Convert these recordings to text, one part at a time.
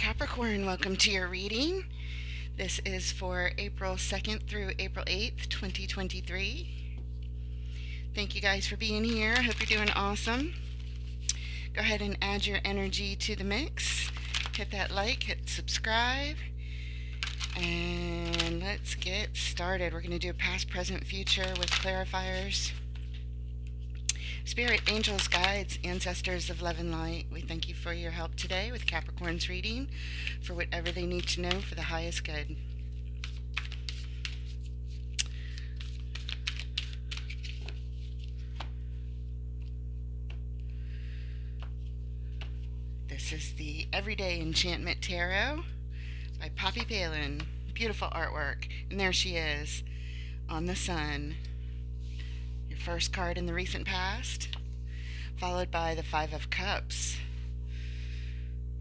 Capricorn, welcome to your reading. This is for April 2nd through April 8th, 2023. Thank you guys for being here. I hope you're doing awesome. Go ahead and add your energy to the mix. Hit that like, hit subscribe, and let's get started. We're going to do past, present, future with clarifiers. Spirit, angels, guides, ancestors of love and light, we thank you for your help today with Capricorn's reading for whatever they need to know for the highest good. This is the Everyday Enchantment Tarot by Poppy Palin. Beautiful artwork. And there she is on the sun. First card in the recent past, followed by the Five of Cups.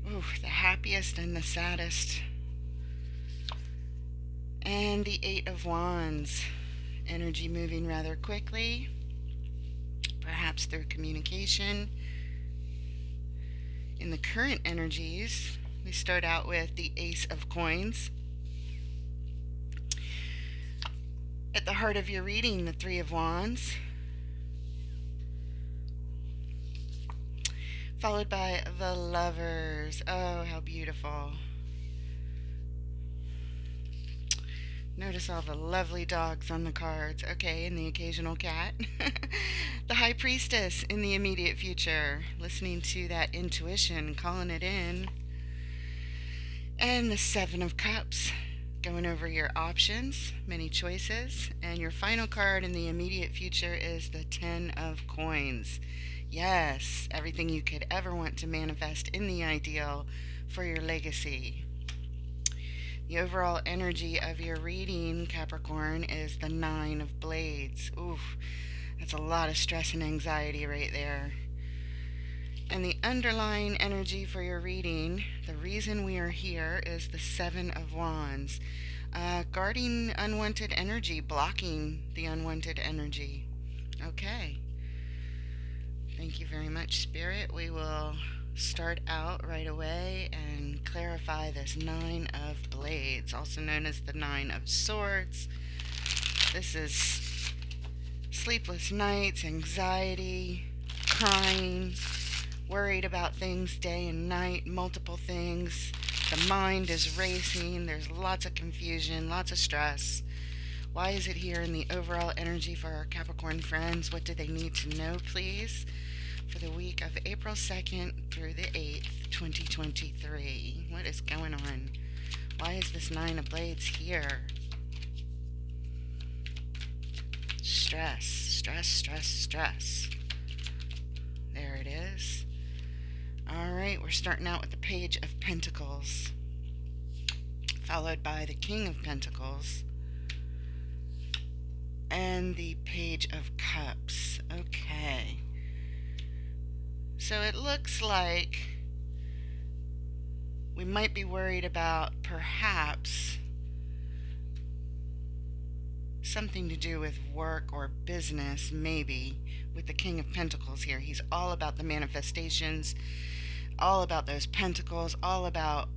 Ooh, the happiest and the saddest. And the Eight of Wands. Energy moving rather quickly, perhaps through communication. In the current energies, we start out with the Ace of Coins. At the heart of your reading, the Three of Wands, followed by the Lovers. Oh, how beautiful. Notice all the lovely dogs on the cards. Okay, and the occasional cat. The High Priestess in the immediate future. Listening to that intuition, calling it in. And the Seven of Cups. Going over your options, many choices. And your final card in the immediate future is the Ten of Coins. Yes, everything you could ever want to manifest in the ideal for your legacy. The overall energy of your reading, Capricorn, is the Nine of Blades. Oof, that's a lot of stress and anxiety right there. And the underlying energy for your reading, the reason we are here, is the Seven of Wands. Guarding unwanted energy, blocking the unwanted energy. Okay. Thank you very much, Spirit. We will start out right away and clarify this Nine of Blades, also known as the Nine of Swords. This is sleepless nights, anxiety, crying, worried about things day and night, multiple things. The mind is racing. There's lots of confusion, lots of stress. Why is it here in the overall energy for our Capricorn friends? What do they need to know, please, for the week of April 2nd through the 8th, 2023? What is going on? Why is this Nine of Blades here? Stress, stress, stress, stress. There it is. All right, we're starting out with the Page of Pentacles, followed by the King of Pentacles, and the Page of Cups. Okay. So it looks like we might be worried about perhaps something to do with work or business, maybe, with the King of Pentacles here. He's all about the manifestations, all about those pentacles, all about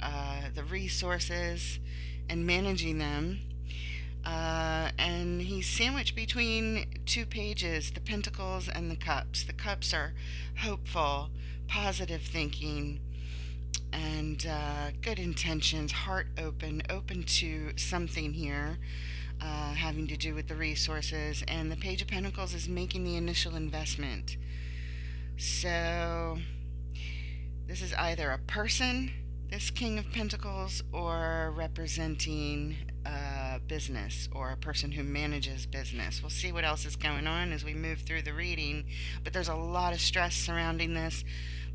the resources and managing them. And he's sandwiched between two pages, the Pentacles and the Cups. The Cups are hopeful, positive thinking, and good intentions, heart open, open to something here having to do with the resources. And the Page of Pentacles is making the initial investment. So this is either a person, this King of Pentacles, or representing business, or a person who manages business. We'll see what else is going on as we move through the reading, but there's a lot of stress surrounding this,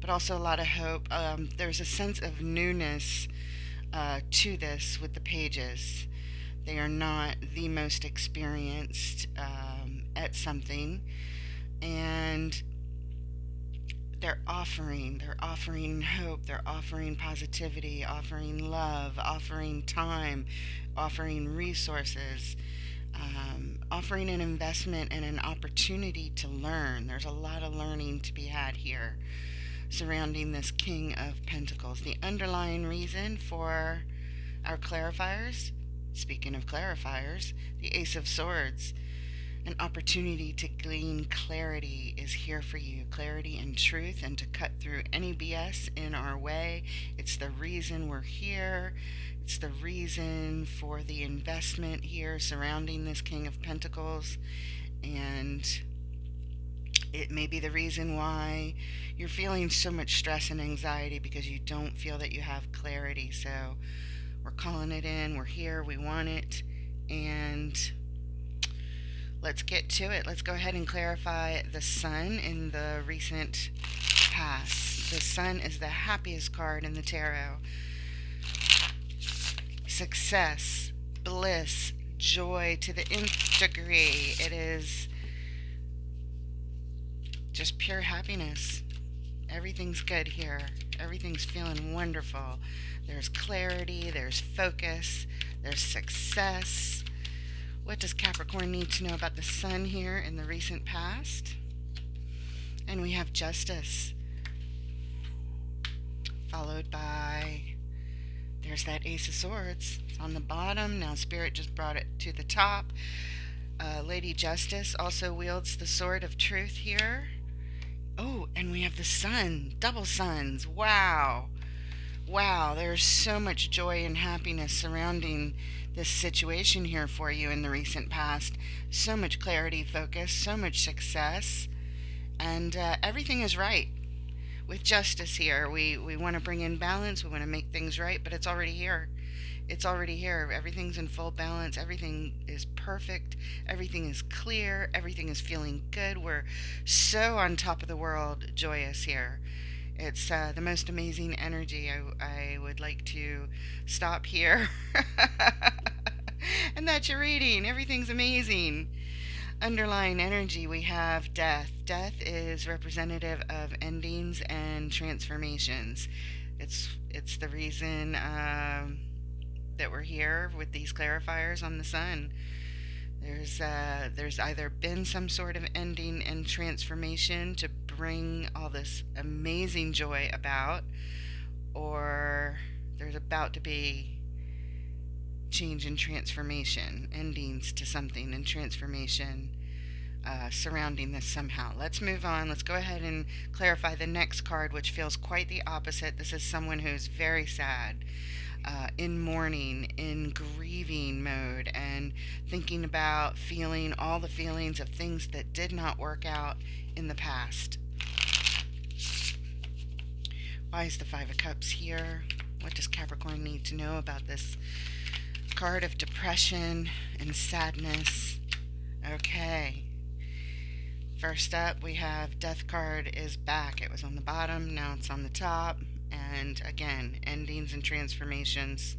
but also a lot of hope. There's a sense of newness to this with the pages. They are not the most experienced at something, and they're offering hope, they're offering positivity, offering love, offering time, offering resources, offering an investment and an opportunity to learn. There's a lot of learning to be had here. surrounding this King of Pentacles. The underlying reason for our clarifiers, speaking of clarifiers, the Ace of Swords. An opportunity to glean clarity is here for you. Clarity and truth, and to cut through any BS in our way. It's the reason we're here. It's the reason for the investment here surrounding this King of Pentacles. And it may be the reason why you're feeling so much stress and anxiety, because you don't feel that you have clarity. So we're calling it in. We're here. We want it. And let's get to it. Let's go ahead and clarify the Sun in the recent past. The Sun is the happiest card in the tarot. Success, bliss, joy to the nth degree. It is just pure happiness. Everything's good here. Everything's feeling wonderful. There's clarity, there's focus, there's success. What does Capricorn need to know about the Sun here in the recent past? And we have Justice, followed by, there's that Ace of Swords. It's on the bottom. Now Spirit just brought it to the top. Lady Justice also wields the Sword of Truth here. Oh, and we have the Sun, double suns. Wow. Wow, there's so much joy and happiness surrounding this situation here for you in the recent past. So much clarity, focus, so much success, and everything is right. With Justice here, we want to bring in balance, we want to make things right, but it's already here. It's already here. Everything's in full balance. Everything is perfect. Everything is clear. Everything is feeling good. We're so on top of the world, joyous here. It's the most amazing energy. I would like to stop here. And that's your reading. Everything's amazing. Underlying energy, we have Death. Death is representative of endings and transformations. It's the reason that we're here with these clarifiers on the Sun. There's either been some sort of ending and transformation to bring all this amazing joy about, or there's about to be change and transformation, endings to something and transformation surrounding this somehow. Let's move on. Let's go ahead and clarify the next card, which feels quite the opposite. This is someone who's very sad, in mourning, in grieving mode, and thinking about feeling all the feelings of things that did not work out in the past. Why is the Five of Cups here? What does Capricorn need to know about this card of depression and sadness? Okay. First up, we have Death card is back. It was on the bottom, now it's on the top. And again, endings and transformations,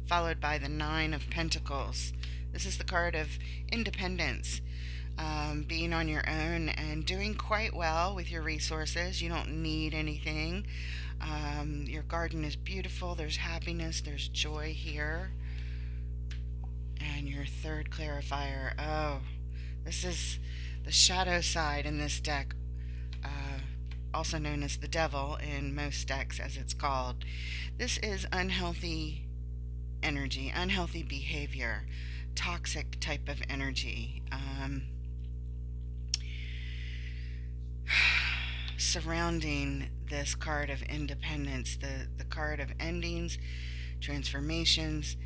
followed by the Nine of Pentacles. This is the card of independence, being on your own and doing quite well with your resources. You don't need anything. Your garden is beautiful. There's happiness. There's joy here. And your third clarifier. Oh, this is the shadow side in this deck. Also known as the devil in most decks, as it's called. This is unhealthy energy, unhealthy behavior, toxic type of energy. Surrounding this card of independence, the card of endings, transformations,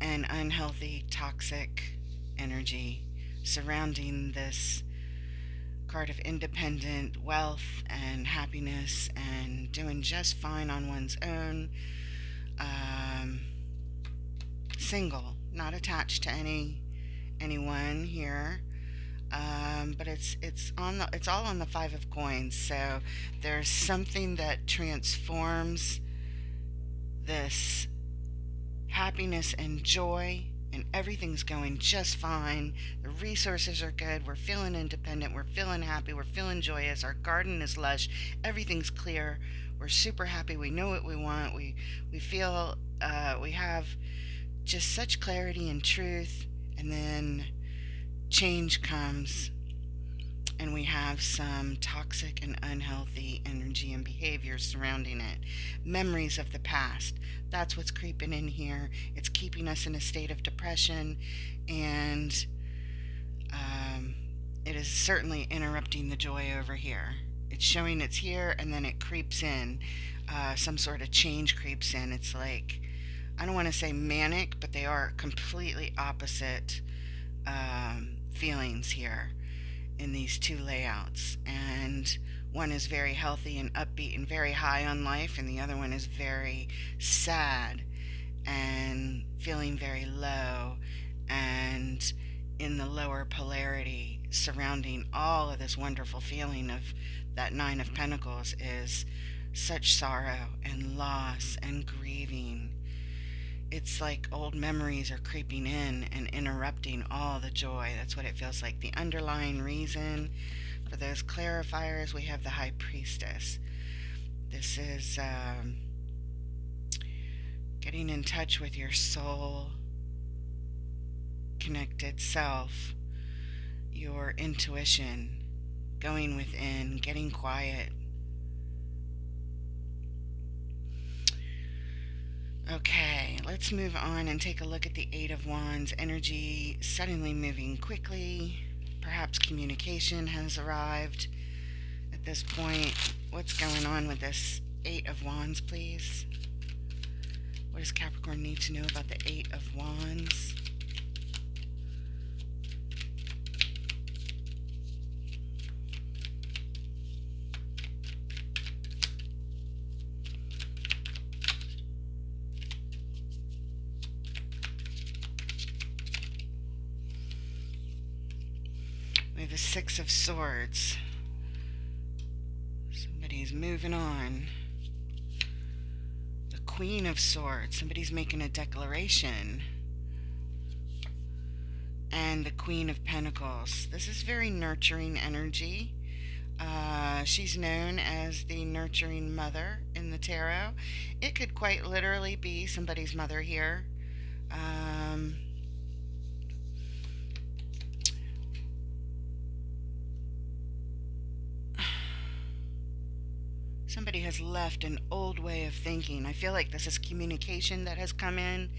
and unhealthy, toxic energy surrounding this card of independent wealth and happiness and doing just fine on one's own. Single, not attached to anyone here. But it's all on the Five of Coins. So there's something that transforms this happiness and joy, and everything's going just fine. The resources are good. We're feeling independent. We're feeling happy. We're feeling joyous. Our garden is lush. Everything's clear. We're super happy. We know what we want. We feel we have just such clarity and truth. And then change comes, and we have some toxic and unhealthy energy and behavior surrounding it. Memories of the past. That's what's creeping in here. It's keeping us in a state of depression, and um, it is certainly interrupting the joy over here. It's showing it's here, and then it creeps in. Some sort of change creeps in. It's like, I don't want to say manic, but they are completely opposite feelings here in these two layouts. And one is very healthy and upbeat and very high on life, and the other one is very sad and feeling very low and in the lower polarity surrounding all of this wonderful feeling of that Nine of Pentacles is such sorrow and loss and grieving. It's like old memories are creeping in and interrupting all the joy. That's what it feels like. The underlying reason for those clarifiers, we have the High Priestess. This is getting in touch with your soul connected self, your intuition, going within, getting quiet. Okay, let's move on and take a look at the Eight of Wands. Energy suddenly moving quickly. Perhaps communication has arrived at this point. What's going on with this Eight of Wands, please? What does Capricorn need to know about the Eight of Wands? We have the Six of Swords. Somebody's moving on. The Queen of Swords. Somebody's making a declaration. And the Queen of Pentacles. This is very nurturing energy. She's known as the nurturing mother in the tarot. It could quite literally be somebody's mother here. Somebody has left an old way of thinking. I feel like this is communication that has come in.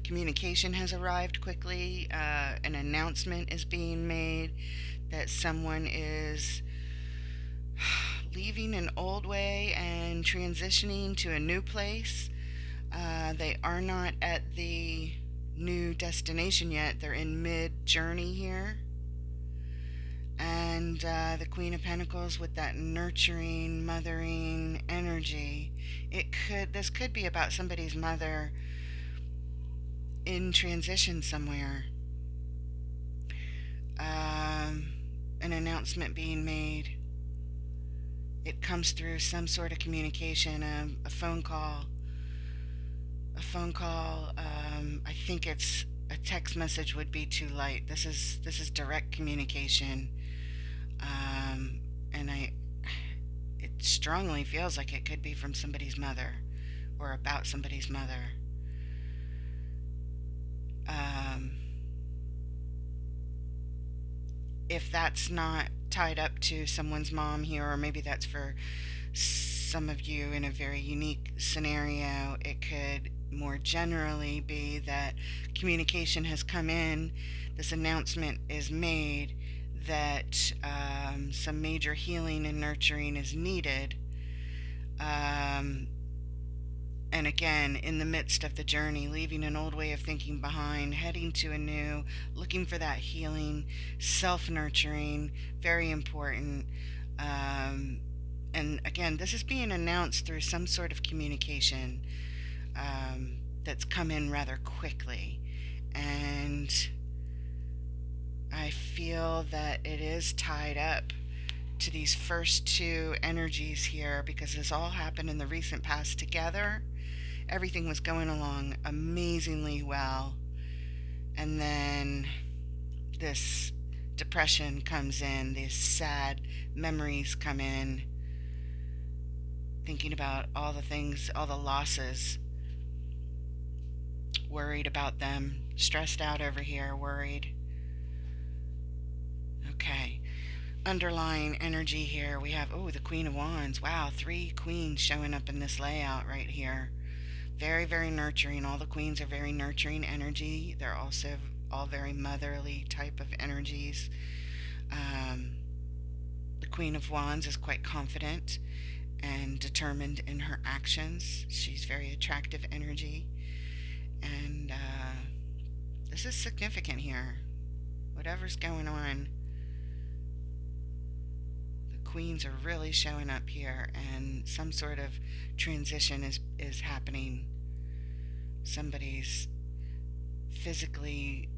Communication has arrived quickly. An announcement is being made that someone is leaving an old way and transitioning to a new place. They are not at the new destination yet. They're in mid-journey here. And the Queen of Pentacles with that nurturing, mothering energy. This could be about somebody's mother in transition somewhere. An announcement being made. It comes through some sort of communication, a phone call. I think it's a text message would be too light. This is direct communication. And it strongly feels like it could be from somebody's mother or about somebody's mother. If that's not tied up to someone's mom here, or maybe that's for some of you in a very unique scenario, it could more generally be that communication has come in, this announcement is made that some major healing and nurturing is needed. And again, in the midst of the journey, leaving an old way of thinking behind, heading to a new, looking for that healing, self-nurturing, very important. And again, this is being announced through some sort of communication that's come in rather quickly. And I feel that it is tied up to these first two energies here because this all happened in the recent past together. Everything was going along amazingly well. And then this depression comes in, these sad memories come in, thinking about all the things, all the losses, worried about them, stressed out over here, worried. Okay. Underlying energy here, we have, oh, the Queen of Wands. Wow, three queens showing up in this layout right here. Very, very nurturing. All the queens are very nurturing energy. They're also all very motherly type of energies. Um, the Queen of Wands is quite confident and determined in her actions. She's very attractive energy. And this is significant here. Whatever's going on, the queens are really showing up here, and some sort of transition is happening. Somebody's physically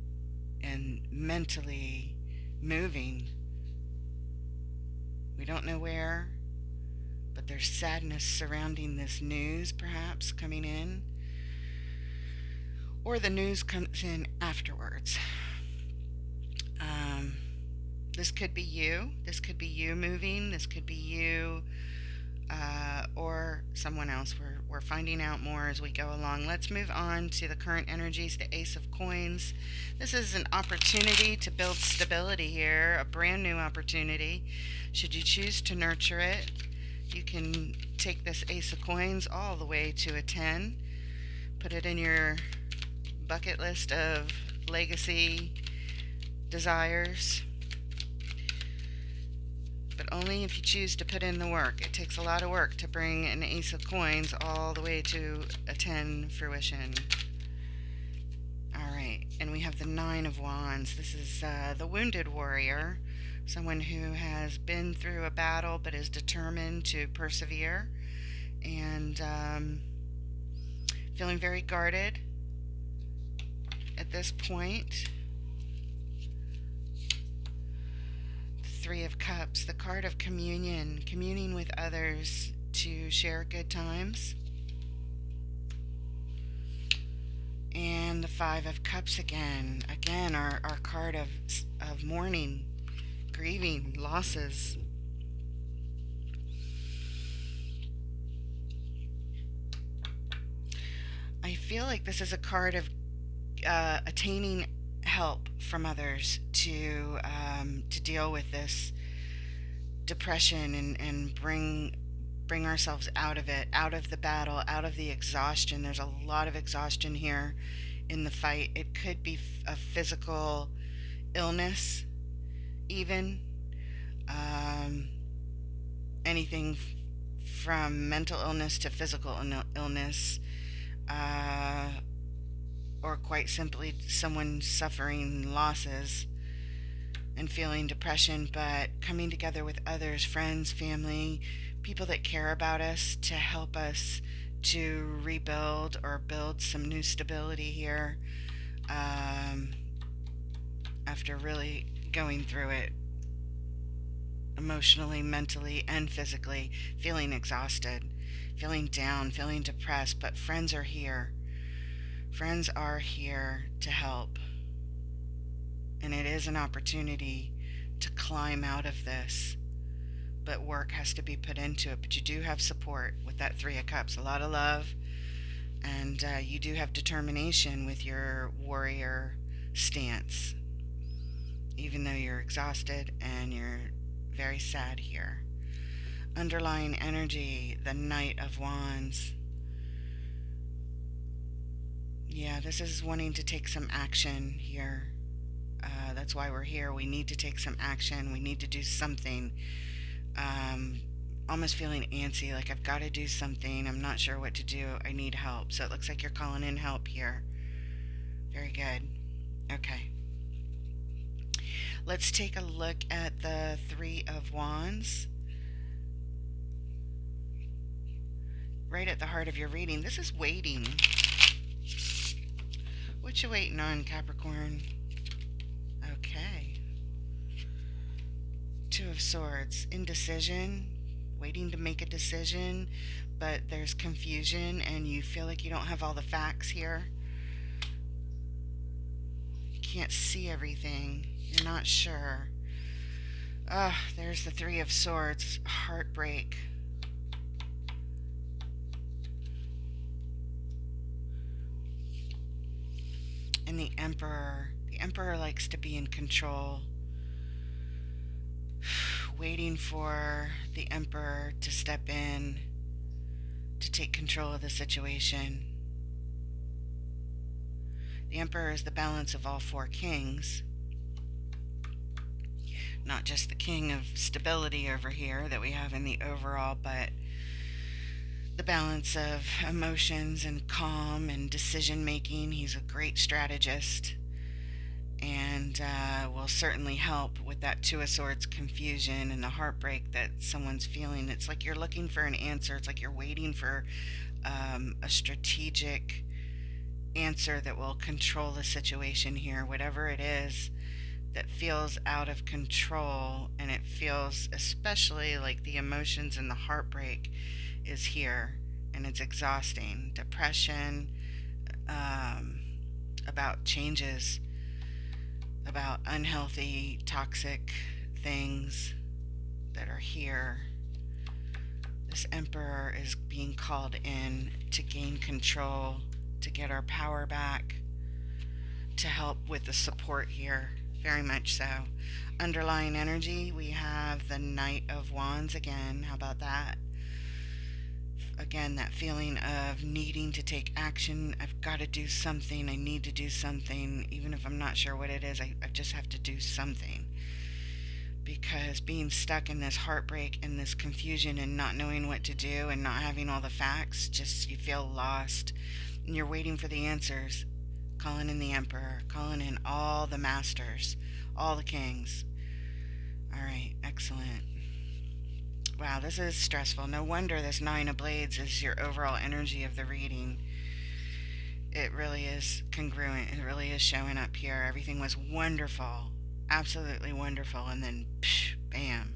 and mentally moving. We don't know where, but there's sadness surrounding this news perhaps coming in, or the news comes in afterwards. Um, this could be you. This could be you moving. This could be you or someone else. We're finding out more as we go along. Let's move on to the current energies, the Ace of Coins. This is an opportunity to build stability here, a brand new opportunity. Should you choose to nurture it, you can take this Ace of Coins all the way to a 10, put it in your bucket list of legacy desires, but only if you choose to put in the work. It takes a lot of work to bring an Ace of Coins all the way to a 10 fruition. Alright, and we have the Nine of Wands. This is the wounded warrior, someone who has been through a battle but is determined to persevere, and feeling very guarded at this point. Three of Cups, the card of communion, communing with others to share good times. And the Five of Cups again. Again, our card of mourning, grieving, losses. I feel like this is a card of attaining help from others to deal with this depression and bring ourselves out of it, out of the battle, out of the exhaustion. There's a lot of exhaustion here in the fight. It could be a physical illness, even anything from mental illness to physical illness. Or quite simply someone suffering losses and feeling depression, but coming together with others, friends, family, people that care about us to help us to rebuild or build some new stability here after really going through it emotionally, mentally, and physically, feeling exhausted, feeling down, feeling depressed, but friends are here. Friends are here to help. And it is an opportunity to climb out of this. But work has to be put into it. But you do have support with that Three of Cups. A lot of love. And you do have determination with your warrior stance. Even though you're exhausted and you're very sad here. Underlying energy, the Knight of Wands. Yeah, this is wanting to take some action here. That's why we're here. We need to take some action. We need to do something. Almost feeling antsy, like I've got to do something. I'm not sure what to do. I need help. So it looks like you're calling in help here. Very good. Okay. Let's take a look at the Three of Wands. Right at the heart of your reading. This is waiting. What you waiting on, Capricorn? Okay. Two of Swords. Indecision. Waiting to make a decision, but there's confusion and you feel like you don't have all the facts here. You can't see everything. You're not sure. There's the Three of Swords. Heartbreak. And the Emperor. The Emperor likes to be in control. waiting for the Emperor to step in to take control of the situation. The Emperor is the balance of all four kings, not just the king of stability over here that we have in the overall, but the balance of emotions and calm and decision making. He's a great strategist and will certainly help with that Two of Swords confusion and the heartbreak that someone's feeling. It's like you're looking for an answer. It's like you're waiting for a strategic answer that will control the situation here, whatever it is that feels out of control. And it feels especially like the emotions and the heartbreak is here, and it's exhausting. Depression, about changes, about unhealthy, toxic things that are here. This Emperor is being called in to gain control, to get our power back, to help with the support here, very much so. Underlying energy, we have the Knight of Wands again. How about that? Again, that feeling of needing to take action. I've got to do something. I need to do something. Even if I'm not sure what it is, I just have to do something. Because being stuck in this heartbreak and this confusion and not knowing what to do and not having all the facts, just you feel lost. And you're waiting for the answers. Calling in the Emperor. Calling in all the masters. All the kings. All right, excellent. Wow, this is stressful. No wonder this Nine of Blades is your overall energy of the reading. It really is congruent. It really is showing up here. Everything was wonderful. Absolutely wonderful. And then, psh, bam.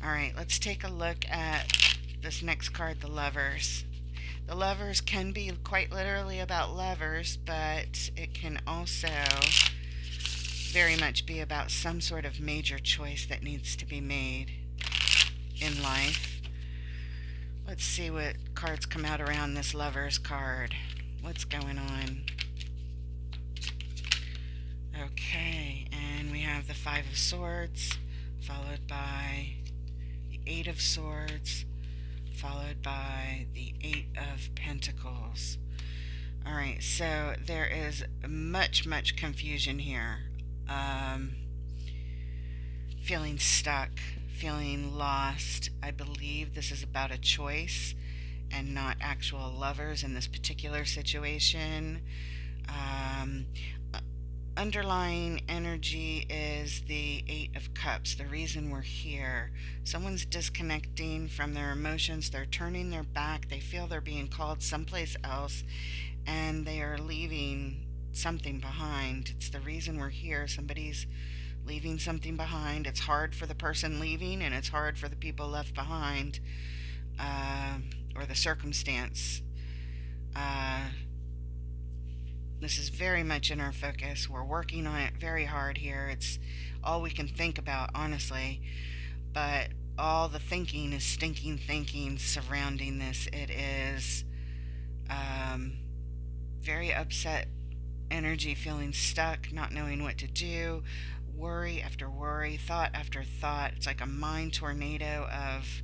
Alright, let's take a look at this next card, the Lovers. The Lovers can be quite literally about lovers, but it can also very much be about some sort of major choice that needs to be made in life. Let's see what cards come out around this Lovers card. What's going on? Okay, and we have the Five of Swords, followed by the Eight of Swords, followed by the Eight of Pentacles. Alright, so there is much confusion here. Feeling stuck, feeling lost. I believe this is about a choice and not actual lovers in this particular situation. Underlying energy is the Eight of Cups, the reason we're here. Someone's disconnecting from their emotions. They're turning their back. They feel they're being called someplace else, and they are leaving something behind. It's the reason we're here. Somebody's leaving something behind. It's hard for the person leaving, and it's hard for the people left behind, or the circumstance. This is very much in our focus. We're working on it very hard here. It's all we can think about, honestly. But all the thinking is stinking thinking surrounding this. It is very upset energy, feeling stuck, not knowing what to do, worry after worry, thought after thought. It's like a mind tornado of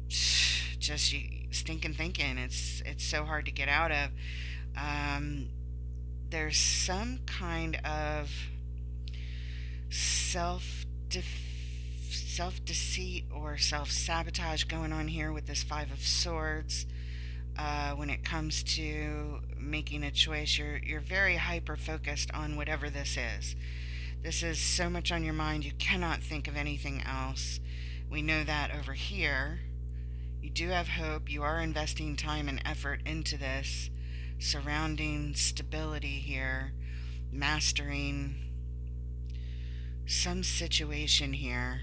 just stinking thinking. It's so hard to get out of. There's some kind of self-deceit or self-sabotage going on here with this Five of Swords. When it comes to making a choice, you're very hyper-focused on whatever this is. This is so much on your mind, you cannot think of anything else. We know that over here. You do have hope. You are investing time and effort into this. Surrounding stability here, mastering some situation here.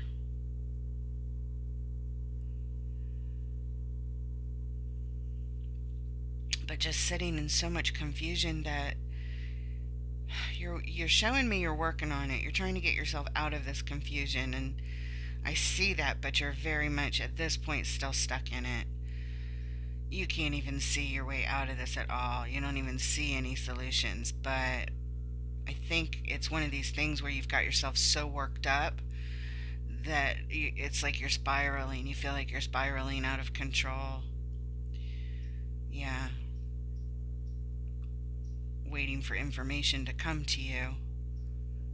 But just sitting in so much confusion that you're showing me you're working on it. You're trying to get yourself out of this confusion, and I see that, but you're very much at this point still stuck in it. You can't even see your way out of this at all. You don't even see any solutions. But I think it's one of these things where you've got yourself so worked up that it's like you're spiraling. You feel like you're spiraling out of control. Yeah. Waiting for information to come to you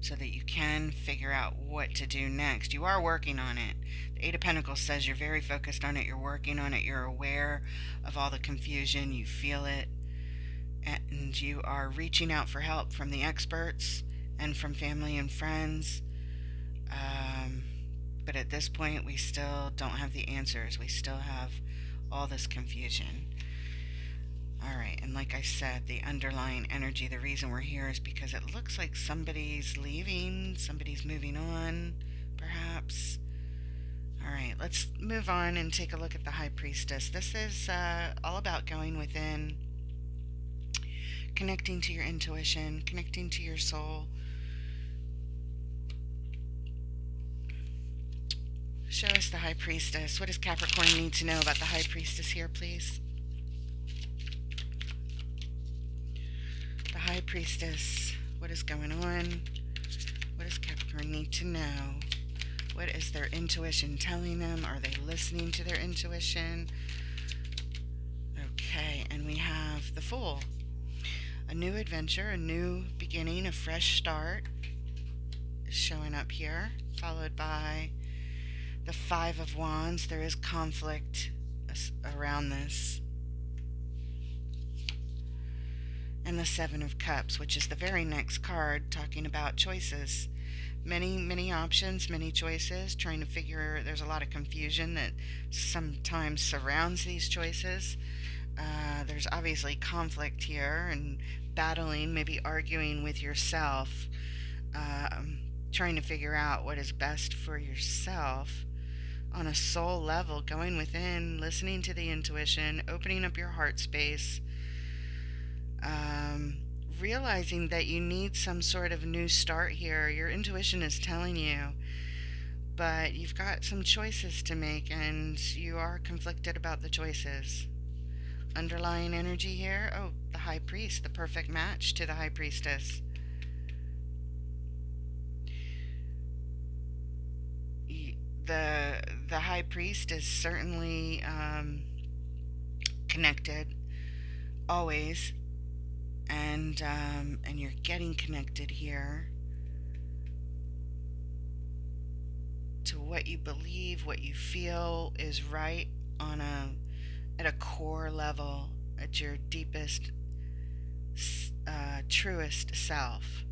so that you can figure out what to do next. You are working on it. The Eight of Pentacles says you're very focused on it. You're working on it. You're aware of all the confusion. You feel it. And you are reaching out for help from the experts and from family and friends. But at this point, we still don't have the answers. We still have all this confusion. All right, and like I said, the underlying energy, the reason we're here is because it looks like somebody's leaving, somebody's moving on, perhaps. All right, let's move on and take a look at the High Priestess. This is all about going within, connecting to your intuition, connecting to your soul. Show us the High Priestess. What does Capricorn need to know about the High Priestess here, please? The High Priestess. What is going on? What does Capricorn need to know? What is their intuition telling them? Are they listening to their intuition? Okay, and we have the Fool. A new adventure, a new beginning, a fresh start is showing up here, followed by the Five of Wands. There is conflict around this. And the Seven of Cups, which is the very next card, talking about choices. Many options, many choices, trying to figure, there's a lot of confusion that sometimes surrounds these choices. There's obviously conflict here and battling, maybe arguing with yourself, trying to figure out what is best for yourself on a soul level, going within, listening to the intuition, opening up your heart space, realizing that you need some sort of new start here. Your intuition is telling you, but you've got some choices to make and you are conflicted about the choices. Underlying energy here, oh, the High Priest, the perfect match to the High Priestess. The High Priest is certainly connected always, and you're getting connected here to what you believe, what you feel is right on at a core level, at your deepest, truest self.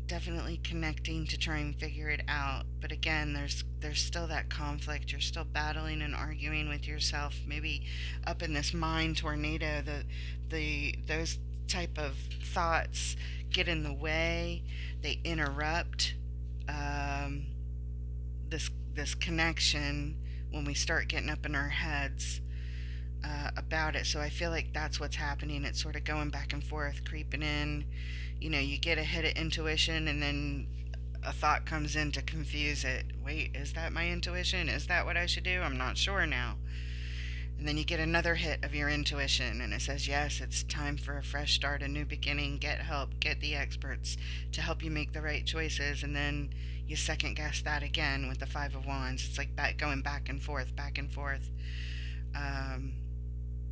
Definitely connecting to try and figure it out, but again, there's still that conflict. You're still battling and arguing with yourself, maybe up in this mind tornado. Those type of thoughts get in the way. They interrupt this connection when we start getting up in our heads about it. So I feel like that's what's happening. It's sort of going back and forth, creeping in. You get a hit of intuition and then a thought comes in to confuse it. Wait, is that my intuition? Is that what I should do? I'm not sure now. And then you get another hit of your intuition and it says, yes, it's time for a fresh start, a new beginning. Get help, get the experts to help you make the right choices. And then you second guess that again with the Five of Wands. It's like that, going back and forth, back and forth.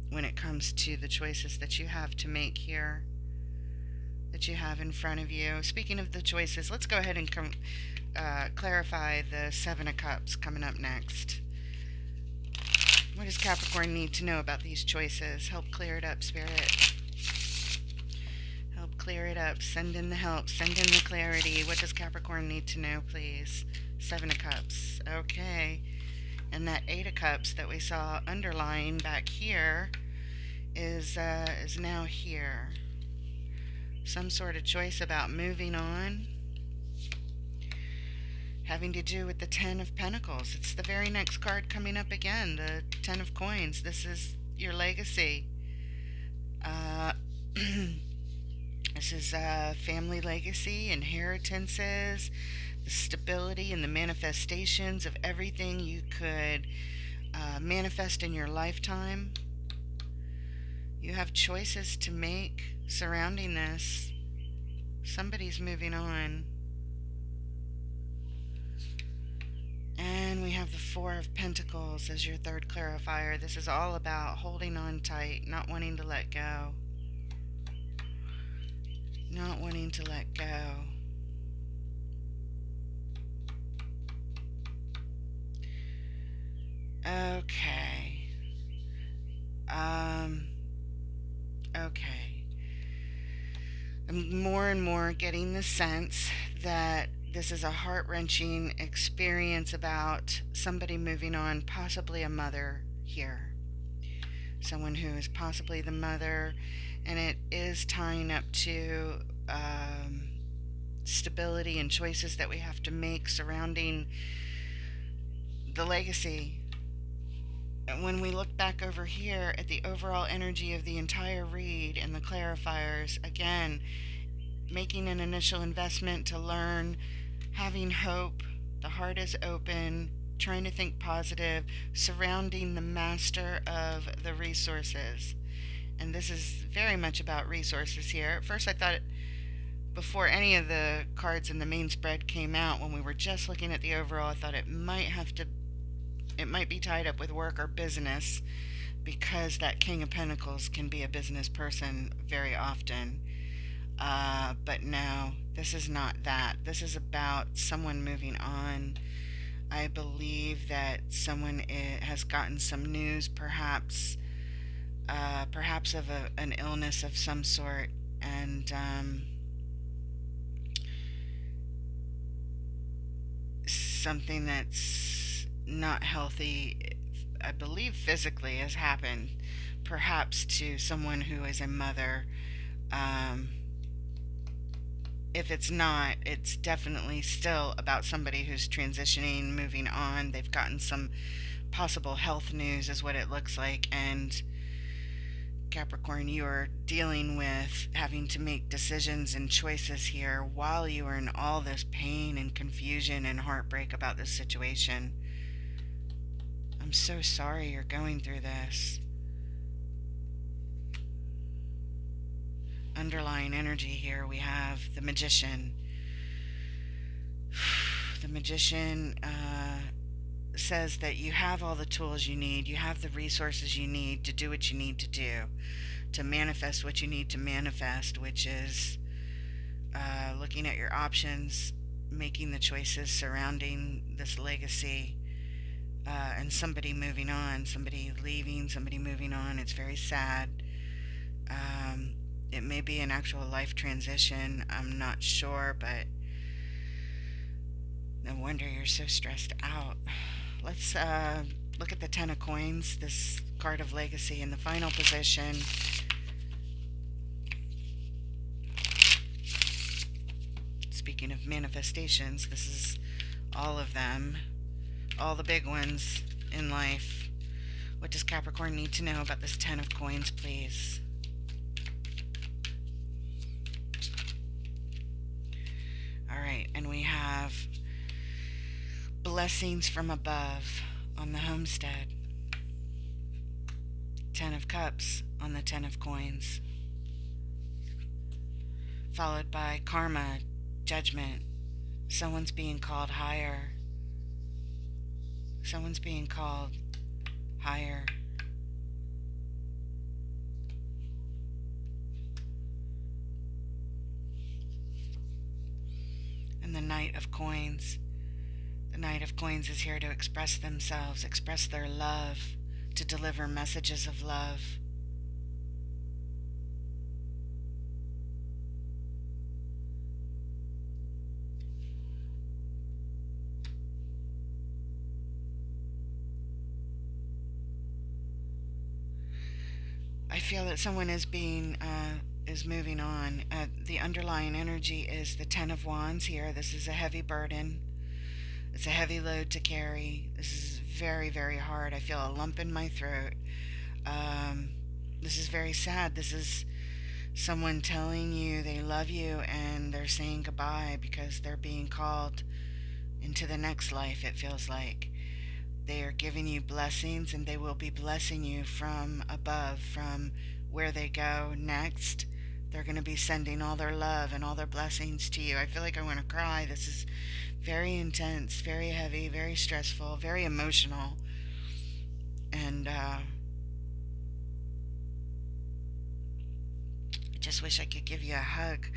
When it comes to the choices that you have to make here, that you have in front of you. Speaking of the choices, let's go ahead and clarify the Seven of Cups coming up next. What does Capricorn need to know about these choices? Help clear it up, Spirit. Help clear it up. Send in the help. Send in the clarity. What does Capricorn need to know, please? Seven of Cups. Okay. And that Eight of Cups that we saw underlying back here is now here. Some sort of choice about moving on, having to do with the Ten of Pentacles. It's the very next card coming up again, the Ten of Coins. This is your legacy. This is family legacy, inheritances, the stability and the manifestations of everything you could manifest in your lifetime. You have choices to make surrounding this. Somebody's moving on. And we have the Four of Pentacles as your third clarifier. This is all about holding on tight, not wanting to let go. Not wanting to let go. Okay. Um, okay. I'm more and more getting the sense that this is a heart-wrenching experience about somebody moving on, possibly a mother here. Someone who is possibly the mother, and it is tying up to stability and choices that we have to make surrounding the legacy. And when we look back over here at the overall energy of the entire read and the clarifiers, again, making an initial investment to learn, having hope, the heart is open, trying to think positive, surrounding the master of the resources. And this is very much about resources here. At first, I thought, before any of the cards in the main spread came out, when we were just looking at the overall, I thought it might be tied up with work or business, because that King of Pentacles can be a business person very often. But no, this is not that. This is about someone moving on. I believe that someone has gotten some news, perhaps of an illness of some sort, and something that's not healthy, I believe physically, has happened, perhaps to someone who is a mother. Um, if it's not, it's definitely still about somebody who's transitioning, moving on. They've gotten some possible health news, is what it looks like. And Capricorn, you are dealing with having to make decisions and choices here while you are in all this pain and confusion and heartbreak about this situation. I'm so sorry you're going through this. Underlying energy here, we have the Magician. The Magician says that you have all the tools you need, you have the resources you need to do what you need to do, to manifest what you need to manifest, which is looking at your options, making the choices surrounding this legacy, and somebody moving on, somebody leaving, somebody moving on. It's very sad. It may be an actual life transition. I'm not sure, but no wonder you're so stressed out. Let's look at the Ten of Coins, this card of legacy in the final position. Speaking of manifestations, this is all of them, all the big ones in life. What does Capricorn need to know about this Ten of Coins, please? Alright, and we have blessings from above on the homestead. Ten of Cups on the Ten of Coins. Followed by karma, judgment. Someone's being called higher. Someone's being called higher. And the Knight of Coins. The Knight of Coins is here to express themselves, express their love, to deliver messages of love. I feel that someone is moving on. The underlying energy is the Ten of Wands here. This is a heavy burden. It's a heavy load to carry. This is very, very hard. I feel a lump in my throat. This is very sad. This is someone telling you they love you and they're saying goodbye because they're being called into the next life, it feels like. They are giving you blessings, and they will be blessing you from above, from where they go next, They're going to be sending all their love and all their blessings to you. I feel like I want to cry. This is very intense, very heavy, very stressful, very emotional. And I just wish I could give you a hug.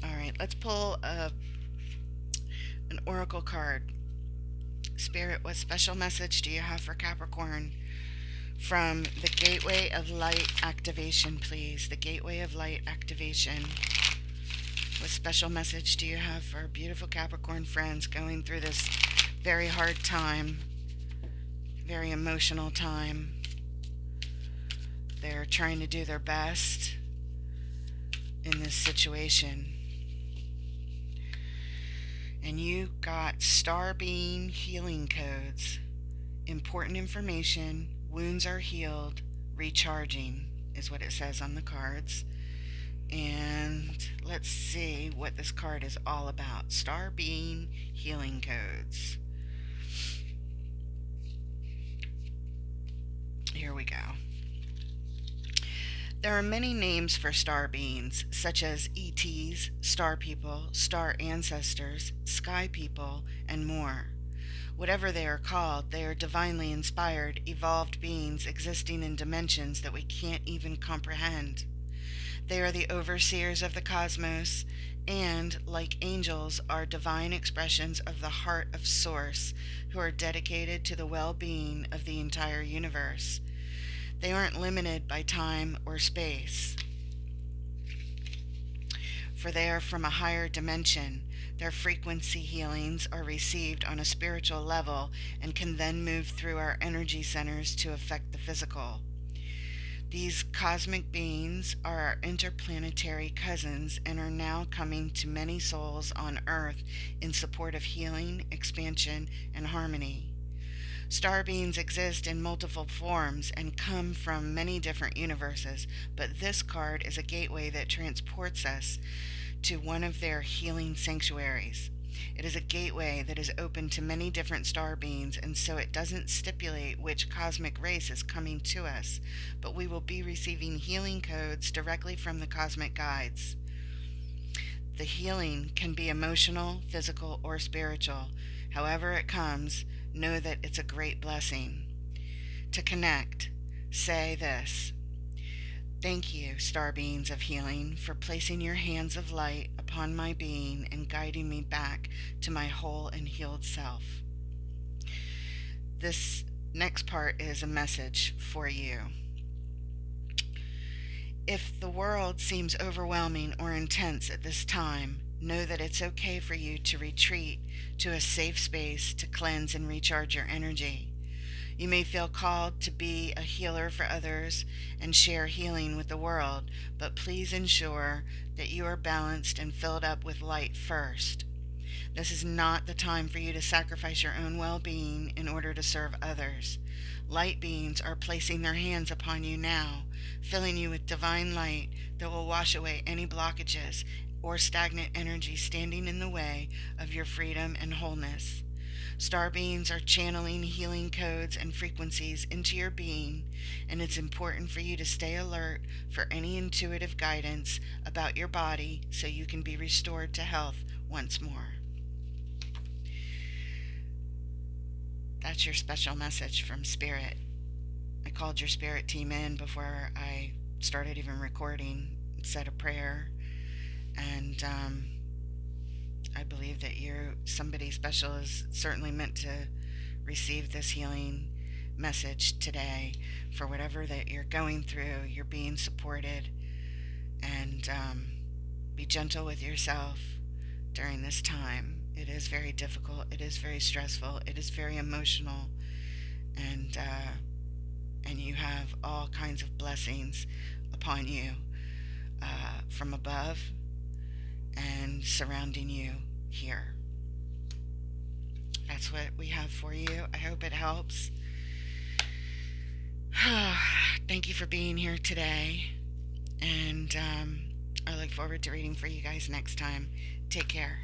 All right, let's pull an oracle card. Spirit, what special message do you have for Capricorn from the Gateway of Light activation, please? The Gateway of Light activation. What special message do you have for our beautiful Capricorn friends going through this very hard time, very emotional time? They're trying to do their best in this situation. And you got star being healing codes. Important information. Wounds are healed. Recharging is what it says on the cards. And let's see what this card is all about. Star being healing codes. Here we go. There are many names for star beings, such as ETs, star people, star ancestors, sky people, and more. Whatever they are called, they are divinely inspired, evolved beings existing in dimensions that we can't even comprehend. They are the overseers of the cosmos and, like angels, are divine expressions of the heart of Source who are dedicated to the well-being of the entire universe. They aren't limited by time or space, for they are from a higher dimension. Their frequency healings are received on a spiritual level and can then move through our energy centers to affect the physical. These cosmic beings are our interplanetary cousins and are now coming to many souls on Earth in support of healing, expansion, and harmony. Star beings exist in multiple forms and come from many different universes, but this card is a gateway that transports us to one of their healing sanctuaries. It is a gateway that is open to many different star beings, and so it doesn't stipulate which cosmic race is coming to us, but we will be receiving healing codes directly from the cosmic guides. The healing can be emotional, physical, or spiritual. However it comes, know that it's a great blessing. To connect, say this: thank you, star beings of healing, for placing your hands of light upon my being and guiding me back to my whole and healed self. This next part is a message for you. If the world seems overwhelming or intense at this time, know that it's okay for you to retreat to a safe space to cleanse and recharge your energy. You may feel called to be a healer for others and share healing with the world, but please ensure that you are balanced and filled up with light first. This is not the time for you to sacrifice your own well-being in order to serve others. Light beings are placing their hands upon you now, filling you with divine light that will wash away any blockages or stagnant energy standing in the way of your freedom and wholeness. Star beings are channeling healing codes and frequencies into your being, and it's important for you to stay alert for any intuitive guidance about your body so you can be restored to health once more. That's your special message from Spirit. I called your Spirit team in before I started even recording, said a prayer, and I believe that somebody special is certainly meant to receive this healing message today. For whatever that you're going through, you're being supported, and be gentle with yourself during this time. It is very difficult, it is very stressful, it is very emotional, and you have all kinds of blessings upon you from above and surrounding you here. That's what we have for you. I hope it helps. Thank you for being here today, and I look forward to reading for you guys next time. Take care.